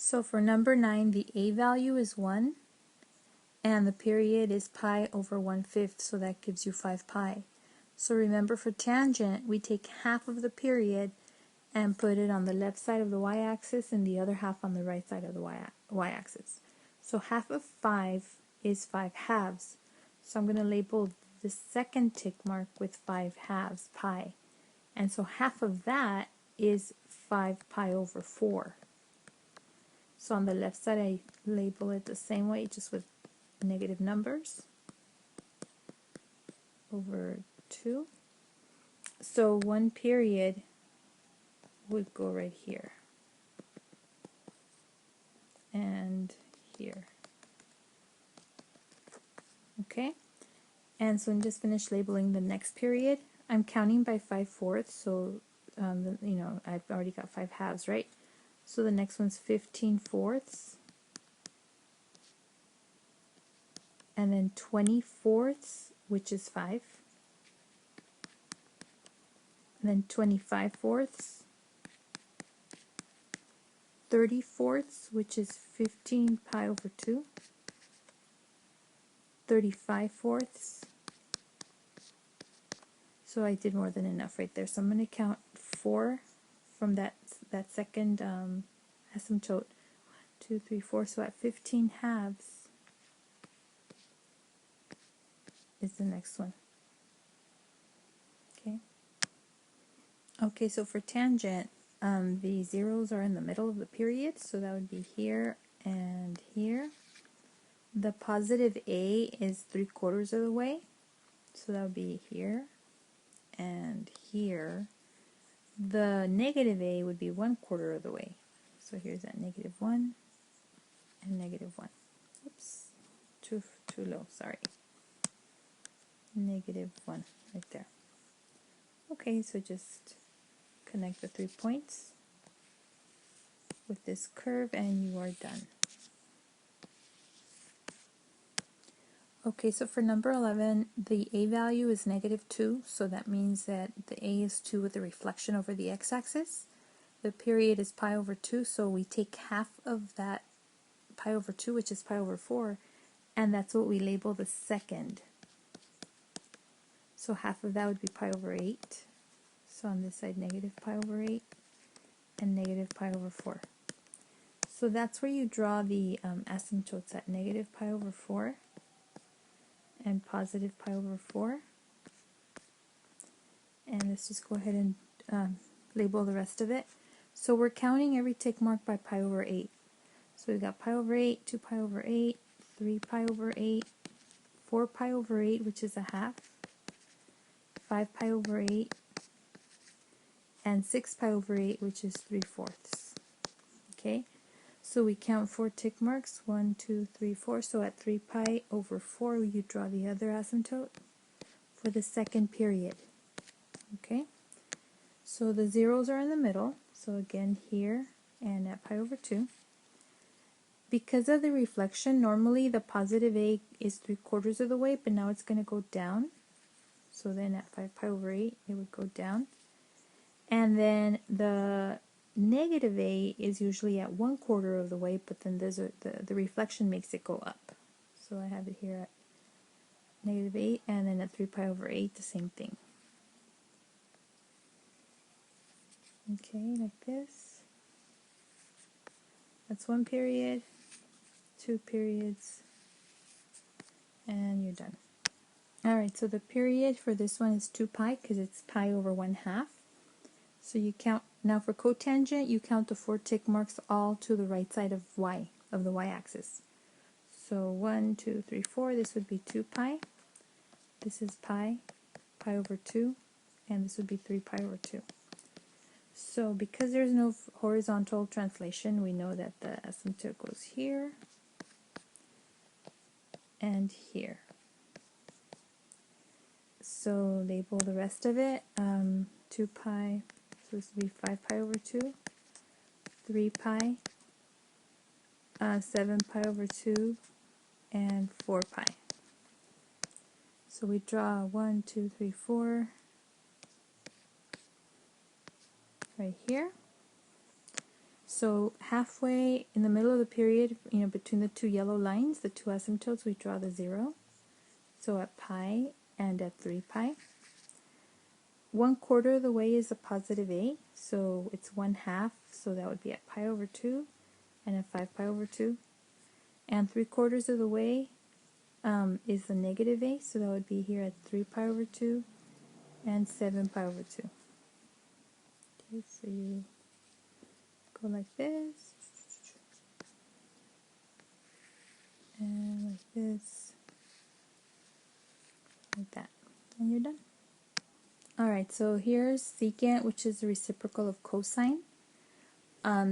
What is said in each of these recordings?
So for number 9, the a value is 1, and the period is pi over 1/5, so that gives you 5 pi. So remember, for tangent, we take half of the period and put it on the left side of the y-axis and the other half on the right side of the y-axis. So half of 5 is 5 halves. So I'm going to label the second tick mark with 5 halves, pi. And so half of that is 5 pi over 4. So on the left side, I label it the same way, just with negative numbers over 2. So 1 period would go right here and here. Okay, and so I'm just finished labeling the next period. I'm counting by 5/4, so I've already got 5 halves, right? So the next one's 15/4, and then 20/4, which is 5, and then 25/4, 30/4, which is 15 pi over 2, 35/4. So I did more than enough right there. So I'm going to count 4 from that second asymptote. 1, 2, 3, 4. So at 15 halves is the next one. Okay. Okay, so for tangent, the zeros are in the middle of the period, so that would be here and here. The positive a is 3/4 of the way, so that would be here and here. The negative a would be 1/4 of the way, so here's that -1 and -1. Oops, too low, sorry. -1 right there. Okay, so just connect the 3 points with this curve and you are done. Okay, so for number 11, the a value is -2, so that means that the a is 2 with the reflection over the x-axis. The period is pi over 2, so we take half of that pi over 2, which is pi over 4, and that's what we label the second. So half of that would be pi over 8. So on this side, negative pi over 8 and negative pi over 4. So that's where you draw the asymptotes at negative pi over 4 and positive pi over 4. And let's just go ahead and label the rest of it. So we're counting every tick mark by pi over 8. So we've got pi over 8, 2 pi over 8, 3 pi over 8, 4 pi over 8, which is a half, 5 pi over 8, and 6 pi over 8, which is 3/4. Okay, so we count 4 tick marks, 1, 2, 3, 4. So at 3 pi over 4, you draw the other asymptote for the second period. Okay, so the zeros are in the middle, so again here and at pi over 2. Because of the reflection, normally the positive a is 3/4 of the way, but now it's going to go down. So then at 5 pi over 8, it would go down. And then the negative a is usually at 1/4 of the way, but then the reflection makes it go up. So I have it here at -8, and then at 3 pi over 8, the same thing. Okay, like this. That's 1 period, 2 periods, and you're done. Alright, so the period for this one is 2 pi because it's pi over 1/2. So you count, now for cotangent, you count the 4 tick marks all to the right side of the y-axis. So 1, 2, 3, 4, this would be 2 pi. This is pi over 2, and this would be 3 pi over 2. So because there's no horizontal translation, we know that the asymptote goes here and here. So label the rest of it. 2 pi, so this would be 5 pi over 2, 3 pi, 7 pi over 2, and 4 pi. So we draw 1, 2, 3, 4 right here. So halfway in the middle of the period, between the two yellow lines, the two asymptotes, we draw the 0. So at pi and at 3 pi. 1/4 of the way is a positive 8, so it's 1/2, so that would be at pi over 2 and at 5 pi over 2. And 3/4 of the way is the negative 8, so that would be here at 3 pi over 2 and 7 pi over 2. Okay, so you go like this, and like this, like that, and you're done. Alright, so here's secant, which is the reciprocal of cosine.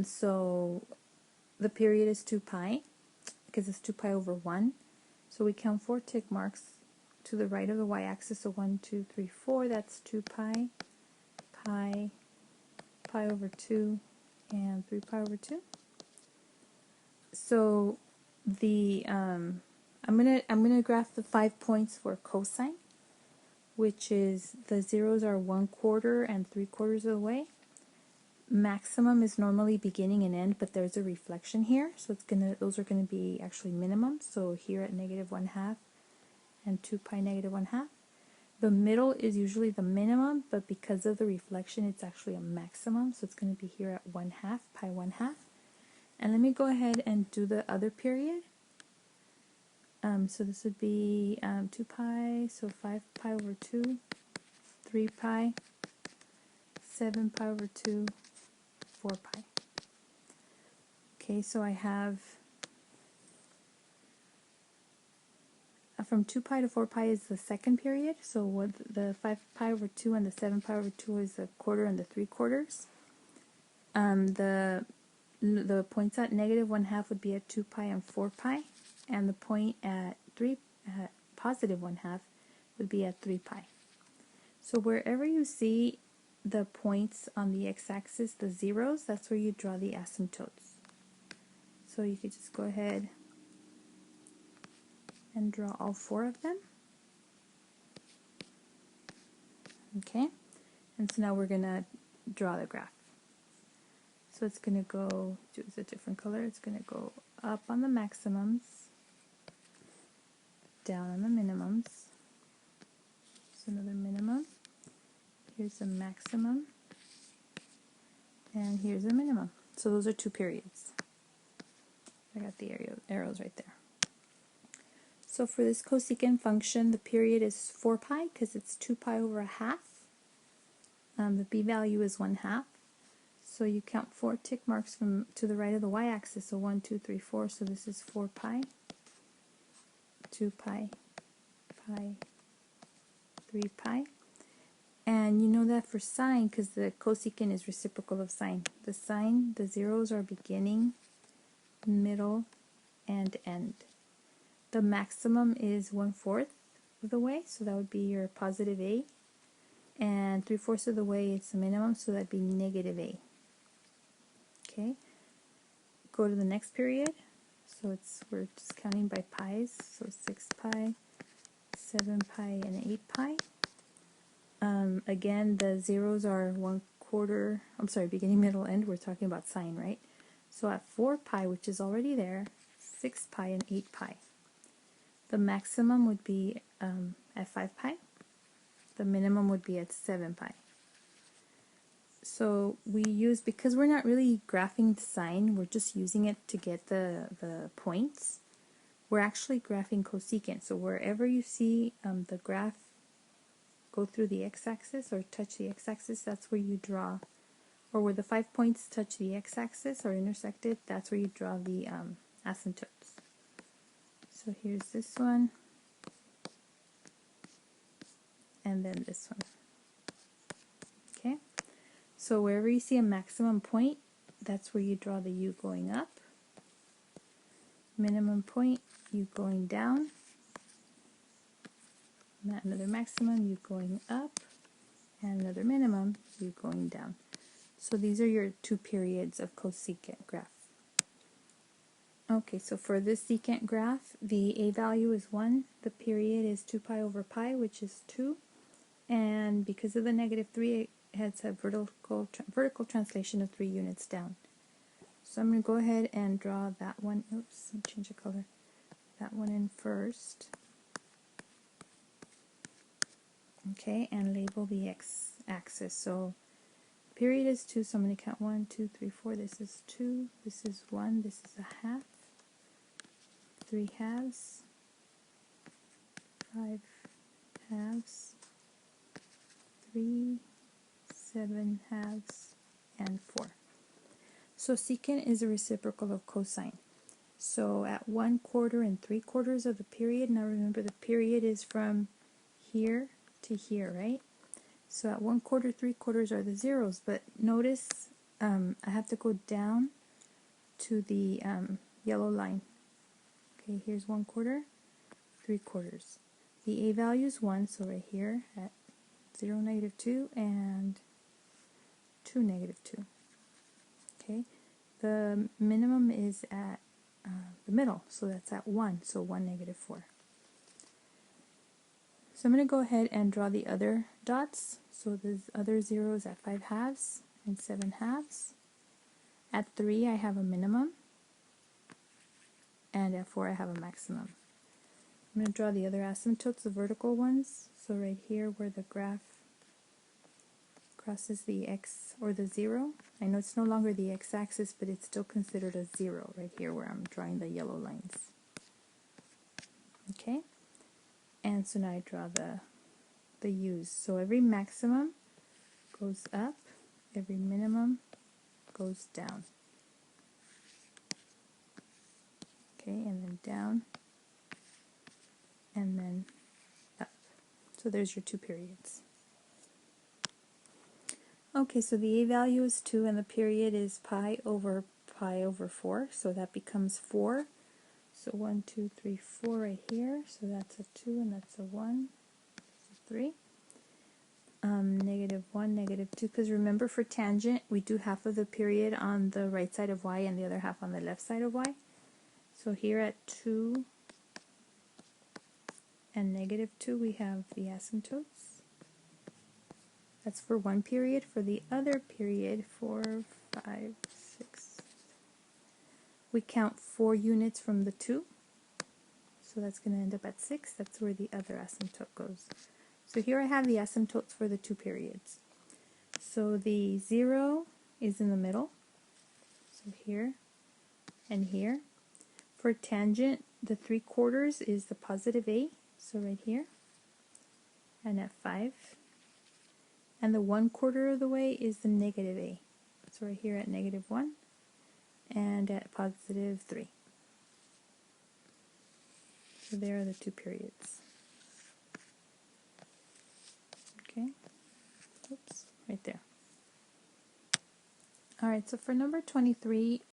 So the period is 2 pi, because it's 2 pi over 1. So we count 4 tick marks to the right of the y-axis, so 1, 2, 3, 4, that's 2 pi, pi, pi over 2, and 3 pi over 2. So the I'm gonna graph the 5 points for cosine, which is the zeros are 1/4 and 3/4 of the way. Maximum is normally beginning and end, but there's a reflection here, so those are gonna be actually minimum. So here at negative 1/2 and 2 pi negative 1/2. The middle is usually the minimum, but because of the reflection, it's actually a maximum. So it's going to be here at 1/2 pi 1/2. And let me go ahead and do the other period. So this would be 2 pi, so 5 pi over 2, 3 pi, 7 pi over 2, 4 pi. Okay, so I have from 2 pi to 4 pi is the second period, so what the 5 pi over 2 and the 7 pi over 2 is a quarter and the 3/4. The points at negative 1/2 would be at 2 pi and 4 pi, and the point at positive 1/2 would be at 3 pi. So wherever you see the points on the x-axis, the zeros, that's where you draw the asymptotes. So you could just go ahead and draw all 4 of them. Okay, and so now we're going to draw the graph. So it's going to go, choose a different color, it's going to go up on the maximums, down on the minimums. So another minimum, here's a maximum, and here's a minimum. So those are 2 periods. I got the arrows right there. So for this cosecant function, the period is 4 pi because it's 2 pi over 1/2. The b value is 1/2. So you count 4 tick marks from to the right of the y-axis. So 1, 2, 3, 4. So this is 4 pi, 2 pi, pi, 3 pi. And you know that for sine, because the cosecant is reciprocal of sine. The sine, the zeros are beginning, middle, and end. The maximum is 1/4 of the way, so that would be your positive a. And 3/4 of the way it's the minimum, so that'd be negative a. Okay, go to the next period. So we're just counting by pi's. So 6 pi, 7 pi, and 8 pi. Again, the zeros are 1/4. I'm sorry, beginning, middle, end. We're talking about sine, right? So at 4 pi, which is already there, 6 pi and 8 pi. The maximum would be at 5 pi. The minimum would be at 7 pi. So we use, because we're not really graphing sine, we're just using it to get the points. We're actually graphing cosecant. So wherever you see the graph go through the x-axis or touch the x-axis, that's where you draw, or where the 5 points touch the x-axis or intersected, that's where you draw the asymptotes. So here's this one, and then this one. Okay, so wherever you see a maximum point, that's where you draw the u going up. Minimum point, u going down. Another maximum, u going up. And another minimum, u going down. So these are your 2 periods of cosecant graph. Okay, so for this secant graph, the a value is 1. The period is 2 pi over pi, which is 2. And because of the negative 3, it has a vertical translation of 3 units down. So I'm going to go ahead and draw that one. Oops, let me change the color. That one in first. Okay, and label the x-axis. So period is 2, so I'm going to count 1, 2, 3, 4. This is 2, this is 1, this is a half, 3 halves, 5 halves, 3, 7 halves, and 4. So secant is a reciprocal of cosine. So at 1/4 and 3/4 of the period, now remember the period is from here to here, right? So at 1/4, 3/4 are the zeros, but notice I have to go down to the yellow line. Okay, here's 1/4, 3/4. The a value is 1, so right here at 0, -2, and 2, -2. Okay, the minimum is at the middle, so that's at 1, so 1, -4. So I'm going to go ahead and draw the other dots. So the other zeros at 5 halves and 7 halves. At 3 I have a minimum, and at 4 I have a maximum. I'm going to draw the other asymptotes, the vertical ones. So right here where the graph crosses the x or the 0. I know it's no longer the x-axis, but it's still considered a 0 right here where I'm drawing the yellow lines. Okay, and so now I draw the u's. So every maximum goes up, every minimum goes down. Okay, and then down, and then up. So there's your 2 periods. Okay, so the a value is 2 and the period is pi over 4, so that becomes 4. So 1, 2, 3, 4 right here, so that's a 2 and that's a 1, so 3. -1, -2, because remember for tangent we do half of the period on the right side of y and the other half on the left side of y. So here at 2 and -2 we have the asymptotes. That's for one period. For the other period, 4, 5, 6, we count 4 units from the 2. So that's going to end up at 6. That's where the other asymptote goes. So here I have the asymptotes for the 2 periods. So the 0 is in the middle. So here and here. For tangent, the 3/4 is the positive a. So right here. And at 5. And the 1/4 of the way is the negative a. So right here at -1 and at positive 3. So there are the 2 periods. Okay, oops, right there. Alright, so for number 23,